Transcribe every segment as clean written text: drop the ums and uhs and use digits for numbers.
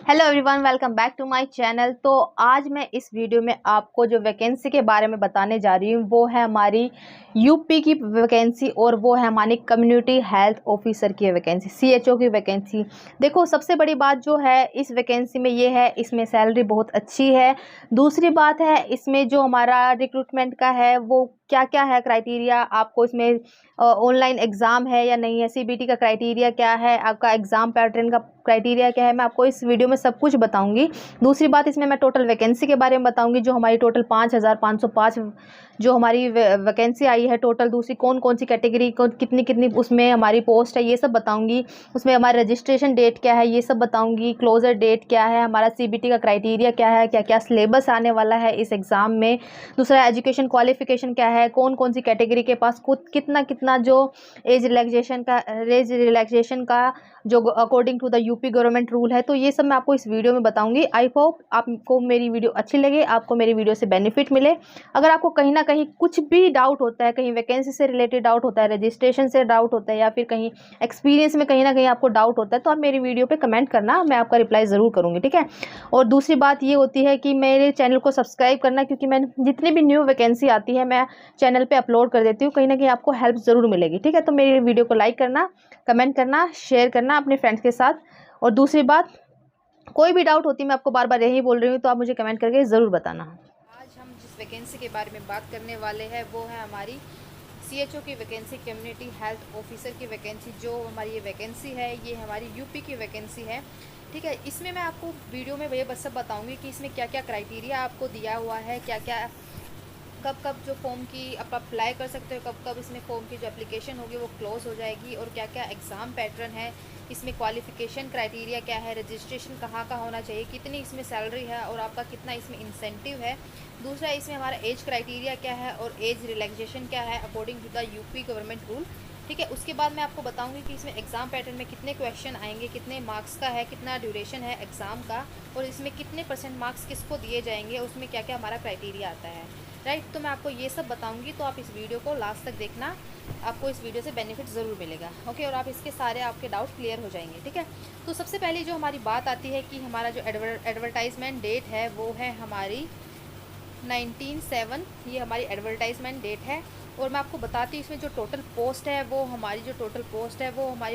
Hello everyone, welcome back to my channel. तो आज मैं इस वीडियो में आपको जो वैकेंसी के बारे में बताने जा रही हूँ वो है हमारी यूपी की वैकेंसी और वो है हमारी कम्युनिटी हेल्थ ऑफिसर की वैकेंसी, सीएचओ की वैकेंसी। देखो, सबसे बड़ी बात जो है इस वैकेंसी में ये है, इसमें सैलरी बहुत अच्छी है। दूसरी बात है, इसमें जो हमारा रिक्रूटमेंट का है वो क्या क्या है क्राइटेरिया, आपको इसमें ऑनलाइन एग्ज़ाम है या नहीं है, सीबीटी का क्राइटेरिया क्या है, आपका एग्ज़ाम पैटर्न का क्राइटेरिया क्या है, मैं आपको इस वीडियो में सब कुछ बताऊंगी। दूसरी बात, इसमें मैं टोटल वैकेंसी के बारे में बताऊंगी, जो हमारी टोटल 5,505 जो हमारी वैकेंसी आई है टोटल। दूसरी कौन कौन सी कैटेगरी को कितनी कितनी उसमें हमारी पोस्ट है ये सब बताऊंगी। उसमें हमारा रजिस्ट्रेशन डेट क्या है ये सब बताऊंगी, क्लोजर डेट क्या है, हमारा सीबीटी का क्राइटेरिया क्या है, क्या क्या सिलेबस आने वाला है इस एग्ज़ाम में। दूसरा, एजुकेशन क्वालिफिकेशन क्या है, कौन कौन सी कैटेगरी के पास कितना कितना जो एज रिलैक्सेशन का जो according to the UP government rule है। तो ये सब मैं आपको इस वीडियो में बताऊंगी। आई होप आपको मेरी वीडियो अच्छी लगे, आपको मेरी वीडियो से बेनिफिट मिले। अगर आपको कहीं ना कहीं कुछ भी डाउट होता है, कहीं वैकेंसी से रिलेटेड डाउट होता है, रजिस्ट्रेशन से डाउट होता है, या फिर कहीं एक्सपीरियंस में कहीं ना कहीं आपको डाउट होता है, तो आप मेरी वीडियो पे कमेंट करना, मैं आपका रिप्लाई ज़रूर करूँगी, ठीक है। और दूसरी बात ये होती है कि मेरे चैनल को सब्सक्राइब करना, क्योंकि मैं जितनी भी न्यू वैकेंसी आती है मैं चैनल पे अपलोड कर देती हूँ, कहीं ना कहीं आपको हेल्प ज़रूर मिलेगी, ठीक है। तो मेरी वीडियो को लाइक करना, कमेंट करना, शेयर करना अपने फ्रेंड्स के साथ। और दूसरी बात, कोई भी डाउट होती है, मैं आपको बार बार यही बोल रही हूँ, तो आप मुझे कमेंट करके ज़रूर बताना। आज हम जिस वैकेंसी के बारे में बात करने वाले हैं वो है हमारी सीएचओ की वैकेंसी, कम्युनिटी हेल्थ ऑफिसर की वैकेंसी। जो हमारी ये वैकेंसी है ये हमारी यूपी की वैकेंसी है, ठीक है। इसमें मैं आपको वीडियो में ये बस सब बताऊंगी कि इसमें क्या क्या क्राइटेरिया आपको दिया हुआ है, क्या क्या कब कब जो फॉर्म की आप अप्लाई कर सकते हो, कब कब इसमें फॉर्म की जो एप्लीकेशन होगी वो क्लोज हो जाएगी, और क्या क्या एग्ज़ाम पैटर्न है, इसमें क्वालिफ़िकेशन क्राइटेरिया क्या है, रजिस्ट्रेशन कहाँ का होना चाहिए, कितनी इसमें सैलरी है और आपका कितना इसमें इंसेंटिव है। दूसरा, इसमें हमारा एज क्राइटेरिया क्या है और एज रिलैक्सेशन क्या है according to the UP government rule, ठीक है। उसके बाद मैं आपको बताऊंगी कि इसमें एग्ज़ाम पैटर्न में कितने क्वेश्चन आएंगे, कितने मार्क्स का है, कितना ड्यूरेशन है एग्ज़ाम का, और इसमें कितने परसेंट मार्क्स किसको दिए जाएंगे, उसमें क्या क्या हमारा क्राइटेरिया आता है, राइट। तो मैं आपको ये सब बताऊंगी, तो आप इस वीडियो को लास्ट तक देखना, आपको इस वीडियो से बेनिफिट ज़रूर मिलेगा, ओके। और आप इसके सारे आपके डाउट क्लियर हो जाएंगे, ठीक है। तो सबसे पहले जो हमारी बात आती है कि हमारा जो एडवर्टाइजमेंट डेट है वो है हमारी 19/7, ये हमारी एडवर्टाइजमेंट डेट है। और मैं आपको बताती हूँ इसमें जो टोटल पोस्ट है वो हमारी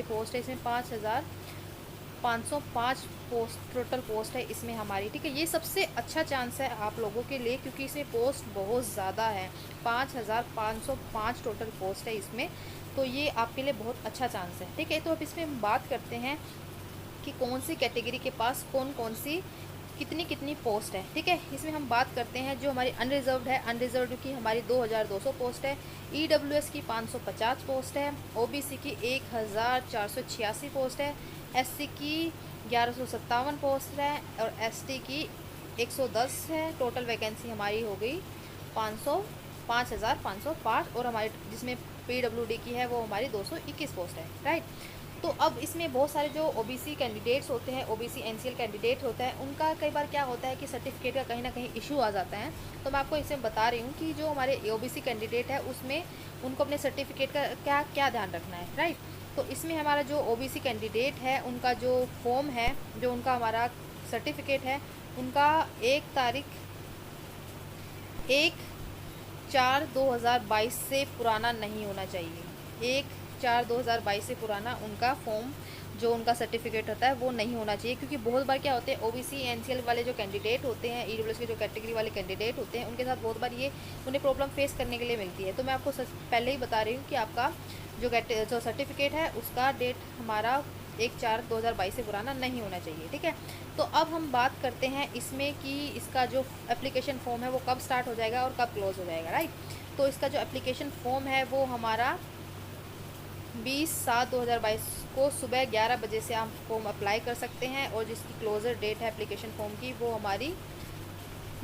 पोस्ट है इसमें 5,505 टोटल पोस्ट है इसमें हमारी, ठीक है। ये सबसे अच्छा चांस है आप लोगों के लिए, क्योंकि इसमें पोस्ट बहुत ज़्यादा है, 5,505 टोटल पोस्ट है इसमें, तो ये आपके लिए बहुत अच्छा चांस है, ठीक है। तो अब इसमें हम बात करते हैं कि कौन सी कैटेगरी के पास कौन कौन सी कितनी कितनी पोस्ट है, ठीक है। इसमें हम बात करते हैं जो हमारी अनरिजर्व्ड है, अनरिजर्व्ड की हमारी 2,200 पोस्ट है, ईडब्ल्यूएस की 550 पोस्ट है, ओबीसी की 1,486 पोस्ट है, एससी की 1157 पोस्ट है, और एसटी की 110 है। टोटल वैकेंसी हमारी हो गई 5,505, और हमारी जिसमें पीडब्ल्यूडी की है वो हमारी 221 पोस्ट है, राइट। तो अब इसमें बहुत सारे जो ओबीसी कैंडिडेट्स होते हैं, ओबीसी एनसीएल कैंडिडेट होता है, उनका कई बार क्या होता है कि सर्टिफिकेट का कहीं ना कहीं इशू आ जाता है। तो मैं आपको इसमें बता रही हूँ कि जो हमारे ओबीसी कैंडिडेट है उसमें उनको अपने सर्टिफिकेट का क्या क्या ध्यान रखना है, राइट। तो इसमें हमारा जो ओबीसी कैंडिडेट है उनका जो फॉर्म है, जो उनका हमारा सर्टिफिकेट है, उनका 1/4/2022 से पुराना नहीं होना चाहिए। 1/4/2022 से पुराना उनका फॉर्म जो उनका सर्टिफिकेट होता है वो नहीं होना चाहिए, क्योंकि बहुत बार क्या होते हैं ओबीसी एनसीएल वाले जो कैंडिडेट होते हैं, ईडब्ल्यूएस के जो कैटेगरी वाले कैंडिडेट होते हैं, उनके साथ बहुत बार ये उन्हें प्रॉब्लम फेस करने के लिए मिलती है। तो मैं आपको पहले ही बता रही हूँ कि आपका जो सर्टिफिकेट है उसका डेट हमारा 1/4/2022 से पुराना नहीं होना चाहिए, ठीक है। तो अब हम बात करते हैं इसमें कि इसका जो एप्लीकेशन फॉर्म है वो कब स्टार्ट हो जाएगा और कब क्लोज हो जाएगा, राइट। तो इसका जो एप्लीकेशन फॉर्म है वो हमारा 20/7/2022 को सुबह 11 बजे से आप फॉर्म अप्लाई कर सकते हैं, और जिसकी क्लोजर डेट है एप्लीकेशन फॉर्म की वो हमारी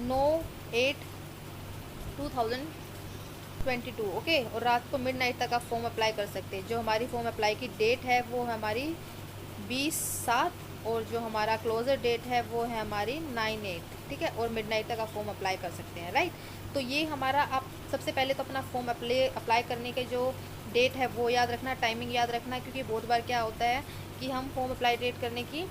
9/8/2022, ओके। और रात को मिडनाइट तक आप फॉर्म अप्लाई कर सकते हैं। जो हमारी फॉर्म अप्लाई की डेट है वो हमारी 20/7, और जो हमारा क्लोजर डेट है वो है हमारी 9/8, ठीक है। और मिडनाइट तक आप फॉर्म अप्लाई कर सकते हैं, राइट। तो ये हमारा, आप सबसे पहले तो अपना फॉर्म अप्लाई करने के जो डेट है वो याद रखना, टाइमिंग याद रखना, क्योंकि बहुत बार क्या होता है कि हम फॉर्म अप्लाई डेट करने की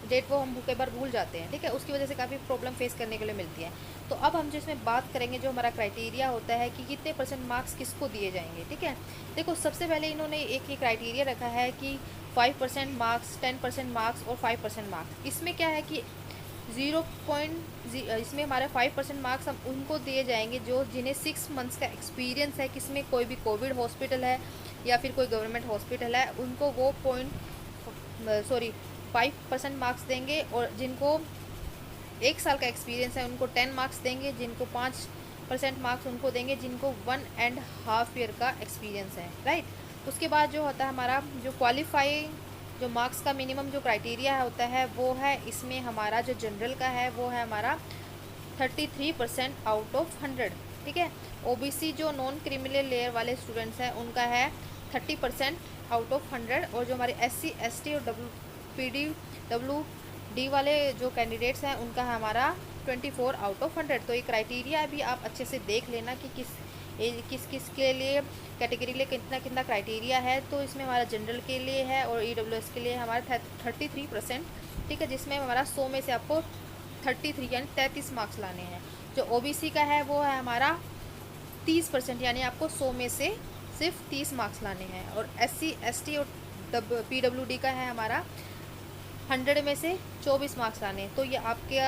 डेट वो हम कई बार भूल जाते हैं, ठीक है, उसकी वजह से काफ़ी प्रॉब्लम फेस करने के लिए मिलती है। तो अब हम जो इसमें बात करेंगे, जो हमारा क्राइटेरिया होता है कि कितने % मार्क्स किसको दिए जाएंगे, ठीक है। देखो सबसे पहले इन्होंने एक ये क्राइटेरिया रखा है कि 5% मार्क्स, 10% मार्क्स और 5% मार्क्स। इसमें क्या है कि इसमें हमारे 5% मार्क्स हम उनको दिए जाएंगे जो जिन्हें 6 मंथ्स का एक्सपीरियंस है, किसमें कोई भी कोविड हॉस्पिटल है या फिर कोई गवर्नमेंट हॉस्पिटल है, उनको वो 5% मार्क्स देंगे। और जिनको 1 साल का एक्सपीरियंस है उनको 10 मार्क्स देंगे। जिनको 5% मार्क्स उनको देंगे जिनको 1.5 ईयर का एक्सपीरियंस है, राइट। उसके बाद जो होता है हमारा जो क्वालिफाई जो मार्क्स का मिनिमम जो क्राइटेरिया होता है वो है, इसमें हमारा जो जनरल का है वो है हमारा 33% आउट ऑफ 100, ठीक है। ओबीसी जो नॉन क्रिमिनल लेयर वाले स्टूडेंट्स हैं उनका है 30% आउट ऑफ 100। और जो हमारे SC ST और WD वाले जो कैंडिडेट्स हैं उनका है हमारा 24 आउट ऑफ 100। तो ये क्राइटेरिया भी आप अच्छे से देख लेना कि किस किस के लिए कैटेगरी के लिए कितना कितना क्राइटेरिया है। तो इसमें हमारा जनरल के लिए है और EWS के लिए हमारा 33%, ठीक है, जिसमें हमारा 100 में से आपको 33 यानी 33 मार्क्स लाने हैं। जो OBC का है वो है हमारा 30% यानी आपको 100 में से सिर्फ 30 मार्क्स लाने हैं। और SC ST और PWD का है हमारा 100 में से 24 मार्क्स लाने हैं। तो ये आपके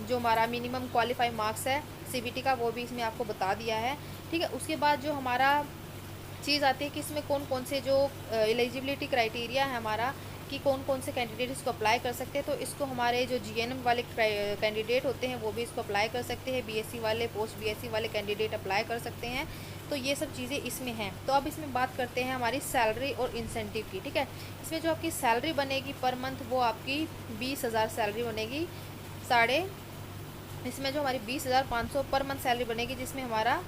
जो हमारा मिनिमम क्वालिफाई मार्क्स है CBT का वो भी इसमें आपको बता दिया है, ठीक है। उसके बाद जो हमारा चीज़ आती है कि इसमें कौन कौन से जो एलिजिबिलिटी क्राइटेरिया है हमारा कि कौन कौन से कैंडिडेट इसको अप्लाई कर सकते हैं। तो इसको हमारे जो GNM वाले कैंडिडेट होते हैं वो भी इसको अप्लाई कर सकते हैं। BSc वाले, पोस्ट BSc वाले कैंडिडेट अप्लाई कर सकते हैं। तो ये सब चीज़ें इसमें हैं। तो अब इसमें बात करते हैं हमारी सैलरी और इंसेंटिव की, ठीक है। इसमें जो आपकी सैलरी बनेगी पर मंथ वो आपकी 20,000 सैलरी बनेगी। इसमें जो हमारी 20,500 पर मंथ सैलरी बनेगी, जिसमें हमारा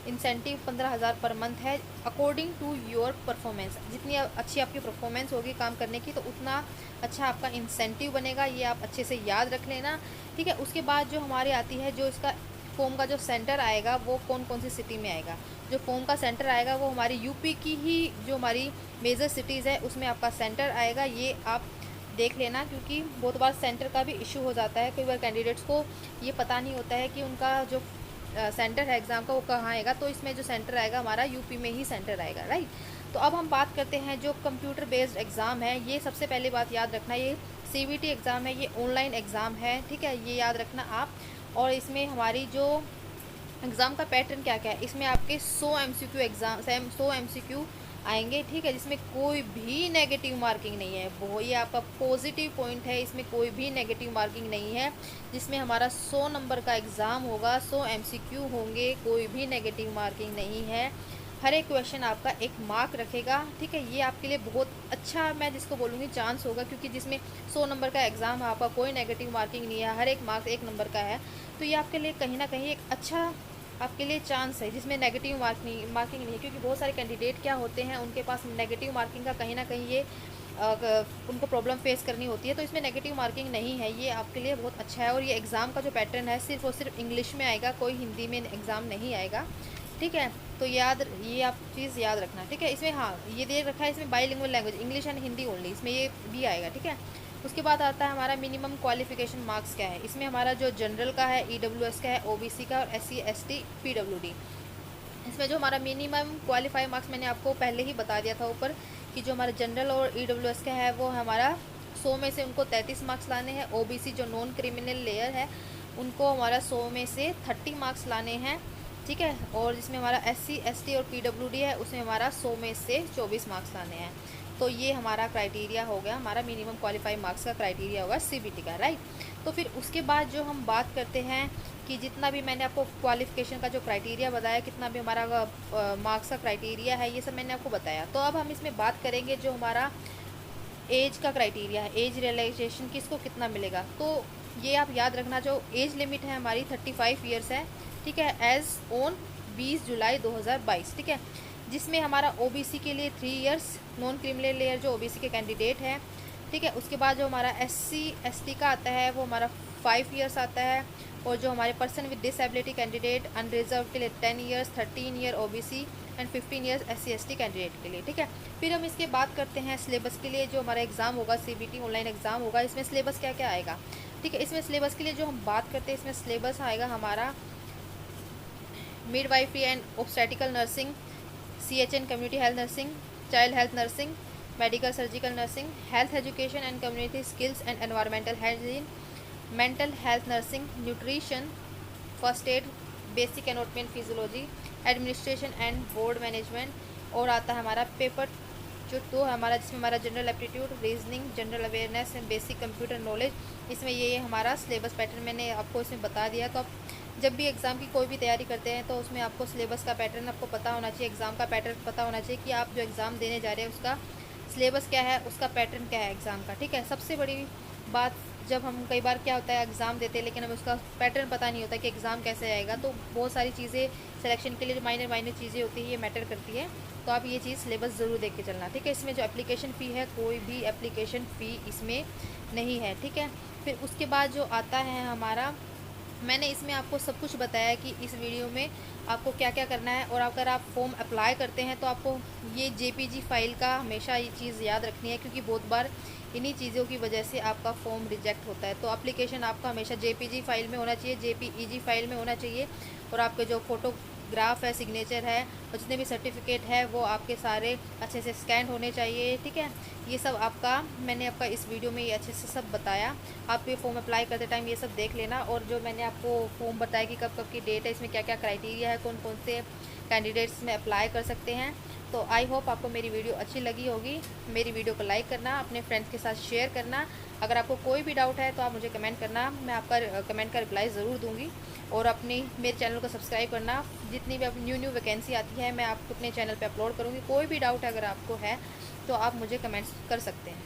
इंसेंटिव 15,000 पर मंथ है अकॉर्डिंग टू योर परफॉर्मेंस। जितनी अच्छी आपकी परफॉर्मेंस होगी काम करने की तो उतना अच्छा आपका इंसेंटिव बनेगा। ये आप अच्छे से याद रख लेना, ठीक है। उसके बाद जो हमारी आती है जो इसका फॉर्म का जो सेंटर आएगा वो कौन कौन सी सिटी में आएगा। जो फॉर्म का सेंटर आएगा वो हमारी यूपी की ही जो हमारी मेजर सिटीज़ है उसमें आपका सेंटर आएगा। ये आप देख लेना, क्योंकि बहुत बार सेंटर का भी इशू हो जाता है। कई बार कैंडिडेट्स को ये पता नहीं होता है कि उनका जो सेंटर है एग्ज़ाम का वो कहाँ आएगा। तो इसमें जो सेंटर आएगा हमारा यूपी में ही सेंटर आएगा, राइट। तो अब हम बात करते हैं जो कंप्यूटर बेस्ड एग्ज़ाम है। ये सबसे पहली बात याद रखना, ये CBT एग्ज़ाम है, ये ऑनलाइन एग्ज़ाम है, ठीक है, ये याद रखना आप। और इसमें हमारी जो एग्ज़ाम का पैटर्न क्या क्या है, इसमें आपके 100 MCQ आएंगे, ठीक है, जिसमें कोई भी नेगेटिव मार्किंग नहीं है। वो ये आपका पॉजिटिव पॉइंट है, इसमें कोई भी नेगेटिव मार्किंग नहीं है। जिसमें हमारा 100 नंबर का एग्ज़ाम होगा, 100 MCQ होंगे, कोई भी नेगेटिव मार्किंग नहीं है। हर एक क्वेश्चन आपका 1 मार्क रखेगा, ठीक है। ये आपके लिए बहुत अच्छा, मैं जिसको बोलूँगी, चांस होगा, क्योंकि जिसमें 100 नंबर का एग्ज़ाम है, आपका कोई नेगेटिव मार्किंग नहीं है, हर एक मार्क्स 1 नंबर का है। तो ये आपके लिए कहीं ना कहीं एक अच्छा आपके लिए चांस है जिसमें नेगेटिव मार्किंग नहीं है। क्योंकि बहुत सारे कैंडिडेट क्या होते हैं, उनके पास नेगेटिव मार्किंग का कहीं ना कहीं ये उनको प्रॉब्लम फेस करनी होती है। तो इसमें नेगेटिव मार्किंग नहीं है, ये आपके लिए बहुत अच्छा है। और ये एग्ज़ाम का जो पैटर्न है सिर्फ और सिर्फ इंग्लिश में आएगा, कोई हिंदी में एग्ज़ाम नहीं आएगा, ठीक है। तो ये आप चीज़ याद रखना, ठीक है। इसमें हाँ ये दे रखा है, इसमें bilingual language English and Hindi only, इसमें ये भी आएगा, ठीक है। उसके बाद आता है हमारा मिनिमम क्वालिफिकेशन मार्क्स क्या है। इसमें हमारा जो जनरल का है, EWS का है, OBC का और SC ST PWD। इसमें जो हमारा मिनिमम क्वालिफाई मार्क्स मैंने आपको पहले ही बता दिया था ऊपर कि जो हमारा जनरल और EWS का है वो हमारा 100 में से उनको 33 मार्क्स लाने हैं। OBC जो नॉन क्रिमिनल लेयर है उनको हमारा 100 में से 30 मार्क्स लाने हैं, ठीक है। और जिसमें हमारा SC ST और PWD है उसमें हमारा 100 में से 24 मार्क्स लाने हैं। तो ये हमारा क्राइटेरिया हो गया, हमारा मिनिमम क्वालिफाई मार्क्स का क्राइटेरिया होगा CBT का, राइट। तो फिर उसके बाद जो हम बात करते हैं कि जितना भी मैंने आपको क्वालिफिकेशन का जो क्राइटेरिया बताया, कितना भी हमारा मार्क्स का क्राइटेरिया है, ये सब मैंने आपको बताया। तो अब हम इसमें बात करेंगे जो हमारा एज का क्राइटेरिया है, एज रिलैक्सेशन किसको कितना मिलेगा। तो ये आप याद रखना, जो एज लिमिट है हमारी 35 ईयर्स है, ठीक है, एज़ ऑन 20 जुलाई 2022, ठीक है। जिसमें हमारा OBC के लिए 3 इयर्स, नॉन क्रिमिनल लेयर जो OBC के कैंडिडेट हैं, ठीक है। उसके बाद जो हमारा SC ST का आता है वो हमारा 5 इयर्स आता है। और जो हमारे person with disability candidate unreserve के लिए 10 years, 13 year OBC and 15 years SC/ST candidate के लिए, ठीक है। फिर हम इसके बात करते हैं सिलेबस के लिए। जो हमारा एग्ज़ाम होगा CBT ऑनलाइन एग्ज़ाम होगा, इसमें सिलेबस क्या क्या आएगा, ठीक है। इसमें सिलेबस के लिए जो हम बात करते हैं, इसमें सिलेबस आएगा हमारा midwifery and obstetrical nursing, CHN community health nursing, child health nursing, medical surgical nursing, health education and community skills and environmental hygiene, mental health nursing, nutrition, first aid, basic anatomy physiology, administration and board management. और आता है हमारा paper जो 2 हमारा, जिसमें हमारा general aptitude, reasoning, general awareness and basic computer knowledge. इसमें ये हमारा सिलेबस पैटर्न मैंने आपको इसमें बता दिया। तो आप जब भी एग्ज़ाम की कोई भी तैयारी करते हैं तो उसमें आपको सिलेबस का पैटर्न आपको पता होना चाहिए, एग्ज़ाम का पैटर्न पता होना चाहिए कि आप जो एग्ज़ाम देने जा रहे हैं उसका सिलेबस क्या है, उसका पैटर्न क्या है एग्ज़ाम का, ठीक है। सबसे बड़ी बात, जब हम कई बार क्या होता है एग्ज़ाम देते हैं लेकिन हमें उसका पैटर्न पता नहीं होता कि एग्ज़ाम कैसे आएगा, तो बहुत सारी चीज़ें सिलेक्शन के लिए जो माइनर चीज़ें होती है ये मैटर करती है। तो आप ये चीज़ सिलेबस ज़रूर देख के चलना, ठीक है। इसमें जो एप्लीकेशन फ़ी है, कोई भी एप्लीकेशन फ़ी इसमें नहीं है, ठीक है। फिर उसके बाद जो आता है हमारा, मैंने इसमें आपको सब कुछ बताया कि इस वीडियो में आपको क्या क्या करना है। और अगर आप फॉर्म अप्लाई करते हैं तो आपको ये JPG फाइल का हमेशा ये चीज़ याद रखनी है, क्योंकि बहुत बार इन्हीं चीज़ों की वजह से आपका फॉर्म रिजेक्ट होता है। तो एप्लीकेशन आपका हमेशा JPG फाइल में होना चाहिए, JPEG फाइल में होना चाहिए। और आपके जो फोटोग्राफ है, सिग्नेचर है और जितने भी सर्टिफिकेट है वो आपके सारे अच्छे से स्कैन होने चाहिए, ठीक है। ये सब आपका, मैंने आपका इस वीडियो में ये अच्छे से सब बताया। आप ये फॉर्म अप्लाई करते टाइम ये सब देख लेना। और जो मैंने आपको फॉर्म बताया कि कब कब की डेट है, इसमें क्या क्या क्राइटेरिया है, कौन कौन से कैंडिडेट्स में अप्लाई कर सकते हैं। तो आई होप आपको मेरी वीडियो अच्छी लगी होगी। मेरी वीडियो को लाइक करना, अपने फ्रेंड्स के साथ शेयर करना। अगर आपको कोई भी डाउट है तो आप मुझे कमेंट करना, मैं आपका कमेंट का रिप्लाई ज़रूर दूंगी। और अपनी मेरे चैनल को सब्सक्राइब करना, जितनी भी न्यू वैकेंसी आती है मैं आपको अपने चैनल पे अपलोड करूँगी। कोई भी डाउट अगर आपको है तो आप मुझे कमेंट्स कर सकते हैं।